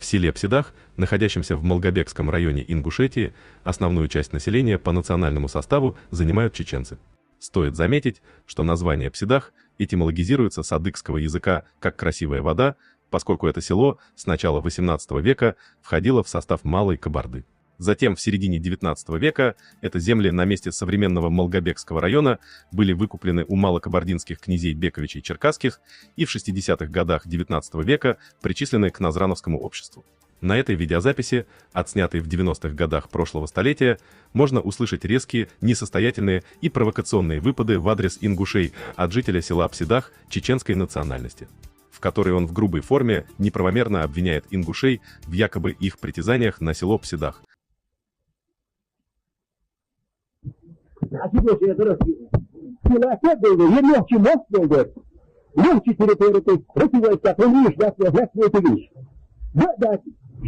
В селе Псидах, находящемся в Малгобекском районе Ингушетии, основную часть населения по национальному составу занимают чеченцы. Стоит заметить, что название Псидах этимологизируется с адыгского языка как «красивая вода», поскольку это село с начала XVIII века входило в состав Малой Кабарды. Затем в середине XIX века это земли на месте современного Малгобекского района были выкуплены у малокабардинских князей Бековичей Черкасских и в 60-х годах XIX века причислены к Назрановскому обществу. На этой видеозаписи, отснятой в 90-х годах прошлого столетия, можно услышать резкие, несостоятельные и провокационные выпады в адрес ингушей от жителя села Псидах чеченской национальности, в которой он в грубой форме неправомерно обвиняет ингушей в якобы их притязаниях на село Псидах.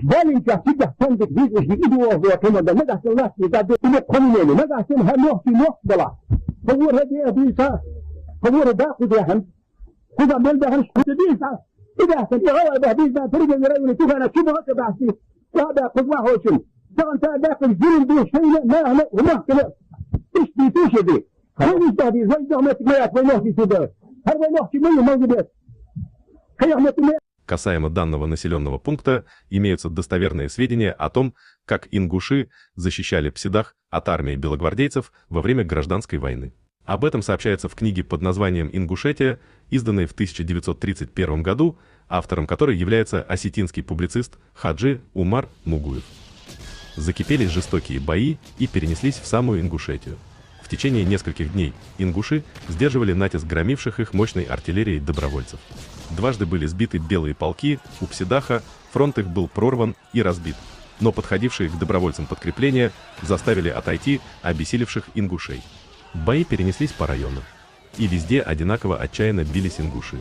Маленькая всегда станет видно, что идеология команда, мы даже нас не дадут, и нет коммунизма, мы даже ног была. Повора деобиса, повора да кудяхан, куда мельдахан кудебиса, и да, и гава бахбиза, перегон районе, тугана, чубаха бахси, рада кудва хочин, данта дакл зирин ду шейна, нахна, умахкele, ишти тушеди, хавиш бахбиз, вай дохмет маят, вай нохти сюда, хар вай нохти мою мангибет, хаяхмет мэ. Касаемо данного населенного пункта, имеются достоверные сведения о том, как ингуши защищали Псидах от армии белогвардейцев во время гражданской войны. Об этом сообщается в книге под названием «Ингушетия», изданной в 1931 году, автором которой является осетинский публицист Хаджи Умар Мугуев. Закипели жестокие бои и перенеслись в самую Ингушетию. В течение нескольких дней ингуши сдерживали натиск громивших их мощной артиллерией добровольцев. Дважды были сбиты белые полки, у Псидаха фронт их был прорван и разбит, но подходившие к добровольцам подкрепления заставили отойти обессилевших ингушей. Бои перенеслись по районам, и везде одинаково отчаянно бились ингуши.